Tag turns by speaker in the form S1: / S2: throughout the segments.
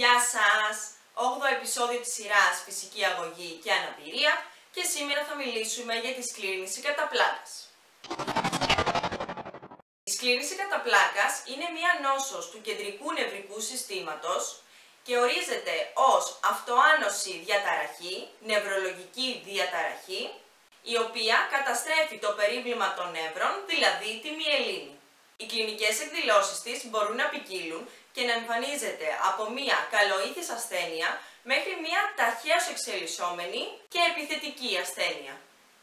S1: Γεια σας! 8ο επεισόδιο της σειράς Φυσική Αγωγή και Αναπηρία και σήμερα θα μιλήσουμε για τη σκλήρυνση κατά πλάκας. Η σκλήρυνση κατά πλάκας είναι μία νόσος του κεντρικού νευρικού συστήματος και ορίζεται ως αυτοάνωση διαταραχή, νευρολογική διαταραχή, η οποία καταστρέφει το περίβλημα των νεύρων, δηλαδή τη μυελίνη. Οι κλινικές εκδηλώσεις της μπορούν να ποικίλουν και να εμφανίζεται από μία καλοήθης ασθένεια μέχρι μία ταχαίως εξελισσόμενη και επιθετική ασθένεια.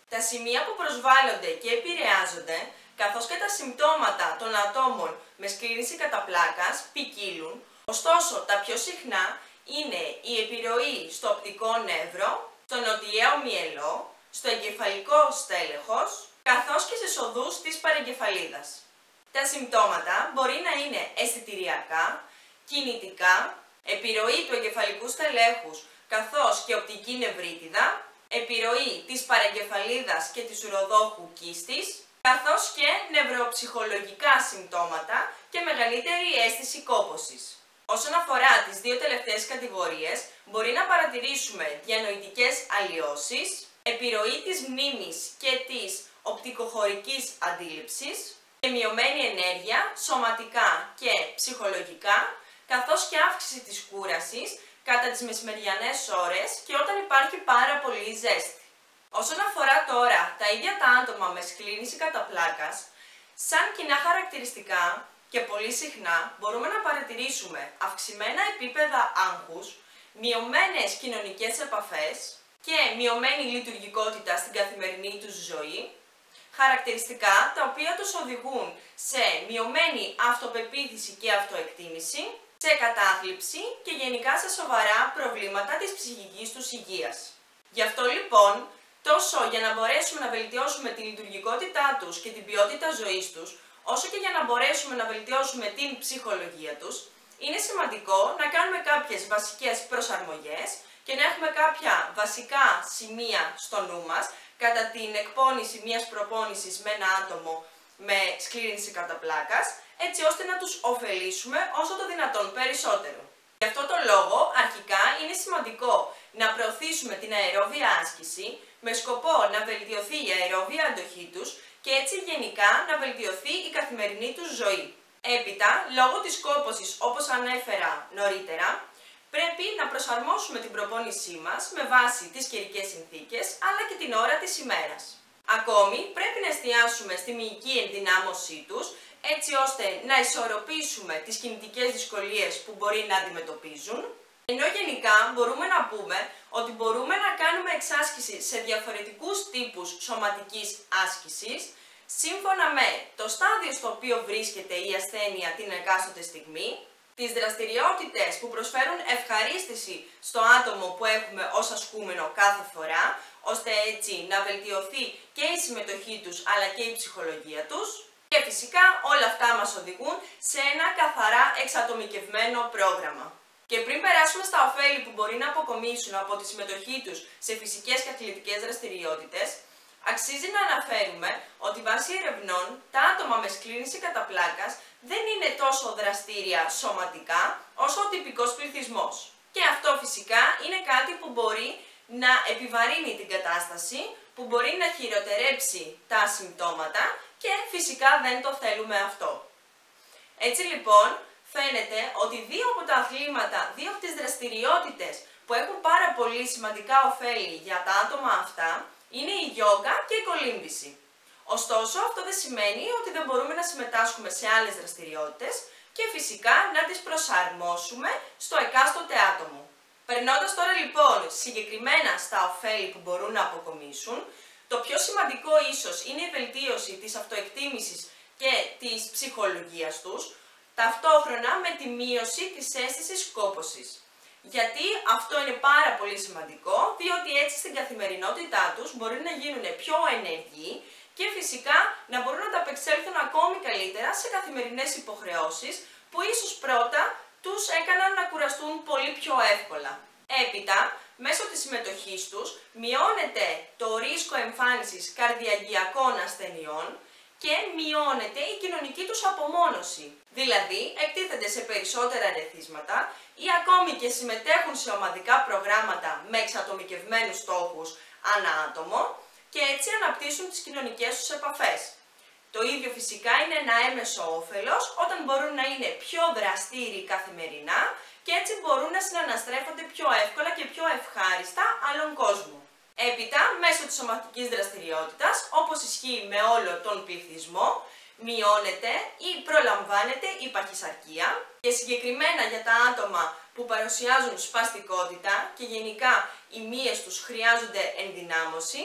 S1: Τα σημεία που προσβάλλονται και επηρεάζονται, καθώς και τα συμπτώματα των ατόμων με σκλήρυνση κατά πλάκας ποικίλουν, ωστόσο τα πιο συχνά είναι η επιρροή στο οπτικό νεύρο, στο νοτιαίο μυελό, στο εγκεφαλικό στέλεχος, καθώς και στις οδούς της παρεγκεφαλίδας. Τα συμπτώματα μπορεί να είναι αισθητηριακά, κινητικά, επιρροή του εγκεφαλικού στελέχους καθώς και οπτική νευρίτιδα, επιρροή της παρεγκεφαλίδας και της ουροδόχου κίστης, καθώς και νευροψυχολογικά συμπτώματα και μεγαλύτερη αίσθηση κόπωσης. Όσον αφορά τις δύο τελευταίες κατηγορίες, μπορεί να παρατηρήσουμε διανοητικές αλλοιώσεις, επιρροή της μνήμης και της οπτικοχωρικής αντίληψης και μειωμένη ενέργεια σωματικά και ψυχολογικά, καθώς και αύξηση της κούρασης κατά τις μεσημεριανές ώρες και όταν υπάρχει πάρα πολύ ζέστη. Όσον αφορά τώρα τα ίδια τα άτομα με σκλήρυνση κατά πλάκας, σαν κοινά χαρακτηριστικά και πολύ συχνά μπορούμε να παρατηρήσουμε αυξημένα επίπεδα άγχους, μειωμένες κοινωνικές επαφές και μειωμένη λειτουργικότητα στην καθημερινή τους ζωή, χαρακτηριστικά τα οποία τους οδηγούν σε μειωμένη αυτοπεποίθηση και αυτοεκτίμηση, σε κατάθλιψη και γενικά σε σοβαρά προβλήματα της ψυχικής τους υγείας. Γι' αυτό λοιπόν, τόσο για να μπορέσουμε να βελτιώσουμε τη λειτουργικότητά τους και την ποιότητα ζωής τους, όσο και για να μπορέσουμε να βελτιώσουμε την ψυχολογία τους, είναι σημαντικό να κάνουμε κάποιες βασικές προσαρμογές και να έχουμε κάποια βασικά σημεία στο νου μας κατά την εκπόνηση μιας προπόνησης με ένα άτομο με σκλήρυνση κατά πλάκας, έτσι ώστε να τους ωφελήσουμε όσο το δυνατόν περισσότερο. Γι' αυτό το λόγο, αρχικά είναι σημαντικό να προωθήσουμε την αερόβια άσκηση με σκοπό να βελτιωθεί η αερόβια αντοχή τους και έτσι γενικά να βελτιωθεί η καθημερινή τους ζωή. Έπειτα, λόγω της κόπωσης, όπως ανέφερα νωρίτερα, πρέπει να προσαρμόσουμε την προπόνησή μας με βάση τις καιρικές συνθήκες αλλά και την ώρα της ημέρας. Ακόμη, πρέπει να εστιάσουμε στη μυϊκή ενδυνάμωσή τους, έτσι ώστε να ισορροπήσουμε τις κινητικές δυσκολίες που μπορεί να αντιμετωπίζουν, ενώ γενικά μπορούμε να πούμε ότι μπορούμε να κάνουμε εξάσκηση σε διαφορετικούς τύπους σωματικής άσκησης, σύμφωνα με το στάδιο στο οποίο βρίσκεται η ασθένεια την εκάστοτε στιγμή, τις δραστηριότητες που προσφέρουν ευχαρίστηση στο άτομο που έχουμε ως ασκούμενο κάθε φορά, ώστε έτσι να βελτιωθεί και η συμμετοχή τους αλλά και η ψυχολογία τους. Και φυσικά όλα αυτά μας οδηγούν σε ένα καθαρά εξατομικευμένο πρόγραμμα. Και πριν περάσουμε στα ωφέλη που μπορεί να αποκομίσουν από τη συμμετοχή τους σε φυσικές και αθλητικές δραστηριότητες, αξίζει να αναφέρουμε ότι βάσει ερευνών τα άτομα με σκλήρυνση κατά πλάκας δεν είναι τόσο δραστήρια σωματικά όσο ο τυπικός πληθυσμός. Και αυτό φυσικά είναι κάτι που μπορεί να επιβαρύνει την κατάσταση, που μπορεί να χειροτερέψει τα συμπτώματα και φυσικά δεν το θέλουμε αυτό. Έτσι λοιπόν, φαίνεται ότι δύο από τα αθλήματα, δύο από τις δραστηριότητες που έχουν πάρα πολύ σημαντικά ωφέλη για τα άτομα αυτά είναι η γιόγκα και η κολύμβηση. Ωστόσο, αυτό δεν σημαίνει ότι δεν μπορούμε να συμμετάσχουμε σε άλλες δραστηριότητες και φυσικά να τις προσαρμόσουμε στο εκάστοτε άτομο. Περνώντας τώρα λοιπόν συγκεκριμένα στα ωφέλη που μπορούν να αποκομίσουν, το πιο σημαντικό ίσως είναι η βελτίωση της αυτοεκτίμησης και της ψυχολογίας τους, ταυτόχρονα με τη μείωση της αίσθησης κόπωσης. Γιατί αυτό είναι πάρα πολύ σημαντικό, διότι έτσι στην καθημερινότητά τους μπορεί να γίνουν πιο ενεργοί και φυσικά να μπορούν να ανταπεξέλθουν ακόμη καλύτερα σε καθημερινές υποχρεώσεις που ίσως πρώτα τους έκαναν να κουραστούν πολύ πιο εύκολα. Έπειτα, μέσω της συμμετοχής τους, μειώνεται το ρίσκο εμφάνισης καρδιαγγειακών ασθενειών και μειώνεται η κοινωνική τους απομόνωση. Δηλαδή, εκτίθενται σε περισσότερα ερεθίσματα ή ακόμη και συμμετέχουν σε ομαδικά προγράμματα με εξατομικευμένους στόχους ανά άτομο και έτσι αναπτύσσουν τις κοινωνικές τους επαφές. Το ίδιο φυσικά είναι ένα έμεσο όφελος όταν μπορούν να είναι πιο δραστήριοι καθημερινά και έτσι μπορούν να συναναστρέφονται πιο εύκολα και πιο ευχάριστα άλλον κόσμο. Έπειτα, μέσω της σωματικής δραστηριότητας, όπως ισχύει με όλο τον πληθυσμό, μειώνεται ή προλαμβάνεται η παχυσαρκία και συγκεκριμένα για τα άτομα που παρουσιάζουν σπαστικότητα και γενικά οι μύες τους χρειάζονται ενδυνάμωση,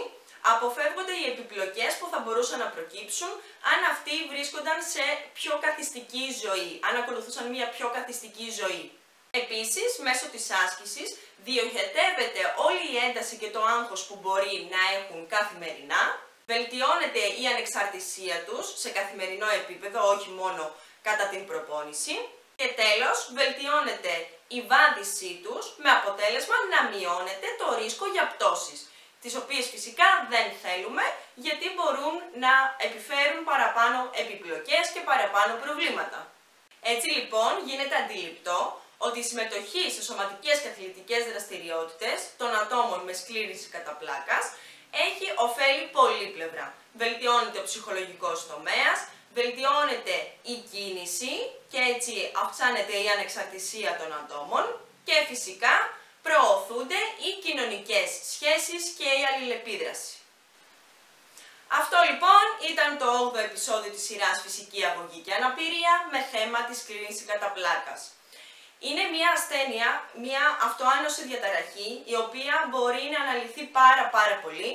S1: αποφεύγονται οι επιπλοκές που θα μπορούσαν να προκύψουν αν αυτοί βρίσκονταν σε πιο καθιστική ζωή, αν ακολουθούσαν μια πιο καθιστική ζωή. Επίσης, μέσω της άσκησης διοχετεύεται όλη η ένταση και το άγχος που μπορεί να έχουν καθημερινά, βελτιώνεται η ανεξαρτησία τους σε καθημερινό επίπεδο, όχι μόνο κατά την προπόνηση και τέλος βελτιώνεται η βάδιση τους με αποτέλεσμα να μειώνεται το ρίσκο για πτώσεις, τις οποίες φυσικά δεν θέλουμε γιατί μπορούν να επιφέρουν παραπάνω επιπλοκές και παραπάνω προβλήματα. Έτσι λοιπόν γίνεται αντιληπτό ότι η συμμετοχή σε σωματικές και αθλητικές δραστηριότητες των ατόμων με σκλήρυνση κατά πλάκας έχει ωφέλη πολύπλευρα. Βελτιώνεται ο ψυχολογικός τομέας, βελτιώνεται η κίνηση και έτσι αυξάνεται η ανεξαρτησία των ατόμων και φυσικά προωθούνται οι κοινωνικές σχέσεις και η αλληλεπίδραση. Αυτό λοιπόν ήταν το 8ο επεισόδιο της σειράς Φυσική Αγωγή και Αναπηρία με θέμα τη σκλήρυνση κατά πλάκας. Είναι μια ασθένεια, μια αυτοάνωση διαταραχή, η οποία μπορεί να αναλυθεί πάρα πολύ.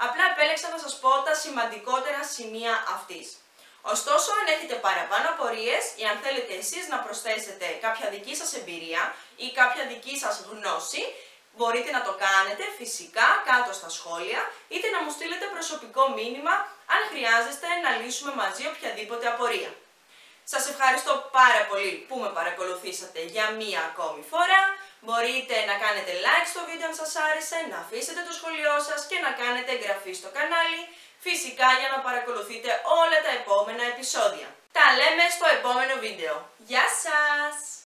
S1: Απλά επέλεξα να σας πω τα σημαντικότερα σημεία αυτής. Ωστόσο, αν έχετε παραπάνω απορίες ή αν θέλετε εσείς να προσθέσετε κάποια δική σας εμπειρία ή κάποια δική σας γνώση, μπορείτε να το κάνετε φυσικά κάτω στα σχόλια, είτε να μου στείλετε προσωπικό μήνυμα αν χρειάζεστε να λύσουμε μαζί οποιαδήποτε απορία. Σας ευχαριστώ πάρα πολύ που με παρακολουθήσατε για μία ακόμη φορά. Μπορείτε να κάνετε like στο βίντεο αν σας άρεσε, να αφήσετε το σχόλιο σας και να κάνετε εγγραφή στο κανάλι, φυσικά για να παρακολουθείτε όλα τα επόμενα επεισόδια. Τα λέμε στο επόμενο βίντεο. Γεια σας!